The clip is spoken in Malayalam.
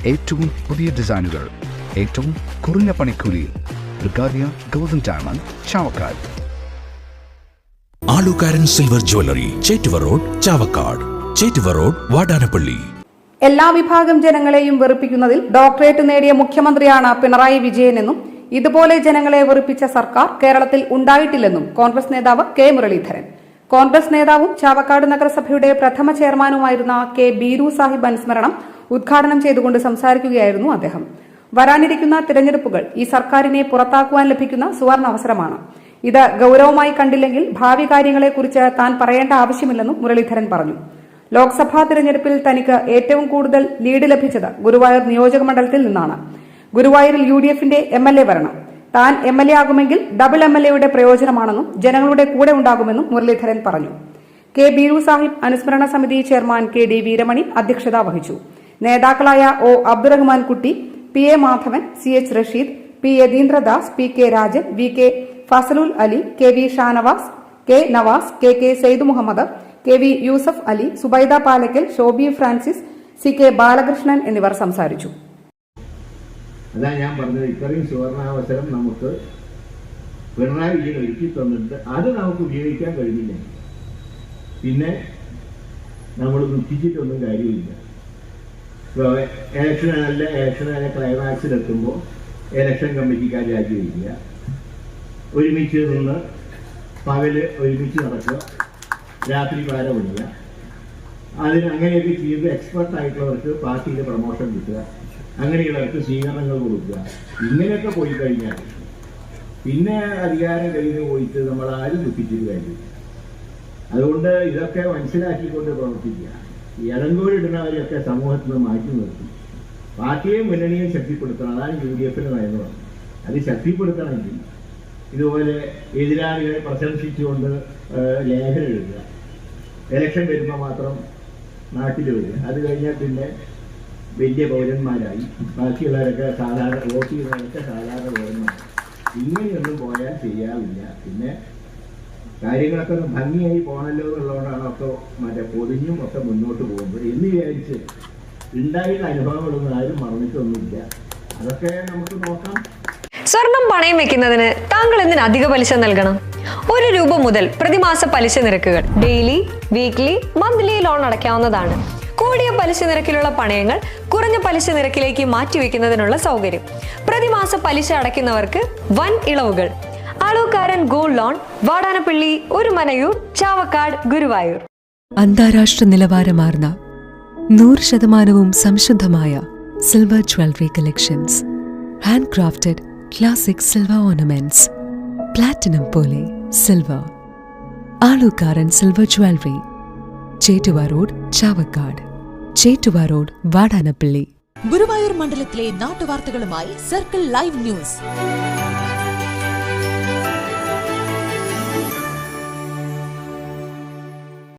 ഏറ്റവും പുതിയ ഡിസൈനുകൾ ഏറ്റവും കുറഞ്ഞ പണിക്കൂലിയിൽ. ബ്രിഗാദിയ golden diamond, Chavakkad. Alukkaran silver jewellery, Chettuva road, Chavakkad. Chettuva road, Vadanappally. എല്ലാ വിഭാഗം ജനങ്ങളെയും വെറുപ്പിക്കുന്നതിൽ ഡോക്ടറേറ്റ് നേടിയ മുഖ്യമന്ത്രിയാണ് പിണറായി വിജയനെന്നും ഇതുപോലെ ജനങ്ങളെ വെറുപ്പിച്ച സർക്കാർ കേരളത്തിൽ ഉണ്ടായിട്ടില്ലെന്നും കോൺഗ്രസ് നേതാവ് കെ മുരളീധരൻ. കോൺഗ്രസ് നേതാവും ചാവക്കാട് നഗരസഭയുടെ പ്രഥമ ചെയർമാനുമായിരുന്ന കെ ബീരു സാഹിബ് അനുസ്മരണം ഉദ്ഘാടനം ചെയ്തുകൊണ്ട് സംസാരിക്കുകയായിരുന്നു അദ്ദേഹം. വരാനിരിക്കുന്ന തിരഞ്ഞെടുപ്പുകൾ ഈ സർക്കാരിനെ പുറത്താക്കുവാൻ ലഭിക്കുന്ന സുവർണ അവസരമാണ്. ഇത് ഗൌരവമായി കണ്ടില്ലെങ്കിൽ ഭാവി കാര്യങ്ങളെക്കുറിച്ച് താൻ പറയേണ്ട ആവശ്യമില്ലെന്നും മുരളീധരൻ പറഞ്ഞു. ലോക്സഭാ തിരഞ്ഞെടുപ്പിൽ തനിക്ക് ഏറ്റവും കൂടുതൽ ലീഡ് ലഭിച്ചത് ഗുരുവായൂർ നിയോജക മണ്ഡലത്തിൽ നിന്നാണ്. ഗുരുവായൂരിൽ UDFന്റെ MLA വരണം. താൻ MLA ആകുമെങ്കിൽ ഡബിൾ MLAയുടെ പ്രയോജനമാണെന്നും ജനങ്ങളുടെ കൂടെ ഉണ്ടാകുമെന്നും മുരളീധരൻ പറഞ്ഞു. കെ ബീരു സാഹിബ് അനുസ്മരണ സമിതി ചെയർമാൻ KD വീരമണി അധ്യക്ഷത വഹിച്ചു. നേതാക്കളായ O Abdurahman Kutty, PA Madhavan, CH Rasheed, P Yatheendradas, PK Rajan, VK Fazalul Ali, KV Shanavas, K Navas, KK Sayed Muhammad, KV Yusuf Ali, Subaida Palakkal, Shobi Francis, CK Balakrishnan എന്നിവർ സംസാരിച്ചു. അതാ ഞാൻ പറഞ്ഞത്, ഇത്രയും സുവർണാവസരം നമുക്ക് പിണറായി വിജയൻ ഒരുക്കി തന്നിട്ട് അത് നമുക്ക് ഉപയോഗിക്കാൻ കഴിഞ്ഞില്ല. പിന്നെ നമ്മൾ ദുഃഖിച്ചിട്ടൊന്നും കാര്യമില്ല. ഇലക്ഷൻ ക്ലൈമാക്സിലെത്തുമ്പോൾ ഇലക്ഷൻ കമ്മിറ്റിക്കാർ രാജിവെക്കുക, ഒരുമിച്ച് നിന്ന് പകല് ഒരുമിച്ച് നടക്കുക, രാത്രി പാര വിടുക, അങ്ങനെയൊക്കെ ചെയ്ത് എക്സ്പെർട്ടായിട്ടുള്ളവർക്ക് പാർട്ടിയിൽ പ്രമോഷൻ കിട്ടുക, അങ്ങനെയുള്ളവർക്ക് സ്വീകരണങ്ങൾ കൊടുക്കുക. ഇങ്ങനെയൊക്കെ പോയി കഴിഞ്ഞാൽ പിന്നെ അധികാരം കഴിഞ്ഞ് പോയിട്ട് നമ്മൾ ആരും ദുഃഖിച്ചിട്ട് കാര്യം. അതുകൊണ്ട് ഇതൊക്കെ മനസ്സിലാക്കിക്കൊണ്ട് പ്രവർത്തിക്കുക. ഇടങ്കോലിടുന്നവരെയൊക്കെ സമൂഹത്തിൽ നിന്ന് മാറ്റി നിർത്തി പാർട്ടിയെയും മുന്നണിയെയും ശക്തിപ്പെടുത്തണം. അതാണ് UDFന്റെ നയങ്ങൾ. അത് ശക്തിപ്പെടുത്തണമെങ്കിൽ ഇതുപോലെ എതിരാളികളെ പ്രശംസിച്ചുകൊണ്ട് ലേഖനം എഴുതുക, ഇലക്ഷൻ വരുമ്പോൾ മാത്രം നാട്ടിൽ വരിക, അത് കഴിഞ്ഞാൽ പിന്നെ വലിയ പൗരന്മാരായി ബാക്കിയുള്ളവരൊക്കെ സാധാരണ വോട്ട് ചെയ്യുന്നവരൊക്കെ സാധാരണ പൗരന്മാരായി. ഇങ്ങനെയൊന്നും പോയാൽ ചെയ്യാവില്ല. പിന്നെ കാര്യങ്ങളൊക്കെ ഒന്ന് ഭംഗിയായി പോകണല്ലോ എന്നുള്ളതുകൊണ്ടാണ് ഒക്കെ പൊതിഞ്ഞും ഒക്കെ മുന്നോട്ട് പോകുന്നത് എന്ന് വിചാരിച്ച് ഉണ്ടായിട്ടുള്ള അനുഭവങ്ങളൊന്നും ആരും മറന്നിട്ടൊന്നുമില്ല. അതൊക്കെ നമുക്ക് നോക്കാം. സ്വർണം പണയം വെക്കുന്നതിന് താങ്കൾ എന്തിന് അധിക പലിശ നൽകണം? 1 രൂപ മുതൽ പ്രതിമാസ പലിശ നിരക്കുകൾ ഡെയിലി, വീക്ക്ലി, മന്ത്ലി ലോൺ അടയ്ക്കാവുന്നതാണ്. കൂടിയ പലിശ നിരക്കിലുള്ള പണയങ്ങൾ കുറഞ്ഞ പലിശ നിരക്കിലേക്ക് മാറ്റിവെക്കുന്നതിനുള്ള സൗകര്യം. പ്രതിമാസ പലിശ അടയ്ക്കുന്നവർക്ക് വൻ ഇളവുകൾ. Alukkaran gold loan, Vadanappally, Orumanayur, Chavakkad, Guruvayur. അന്താരാഷ്ട്ര നിലവാരമാർന്ന 100% സംശുദ്ധമായ silver jewellery collections. Hand crafted classic silver ornaments. Platinum പോലെ silver. Alukkaran silver jewellery, Chettuva road, Chavakkad. Chettuva road, Vadanappally. Guruvayur മണ്ഡലത്തിലെ നാട്ടുവാർത്തകളുമായി സർക്കിൾ ലൈവ് ന്യൂസ്.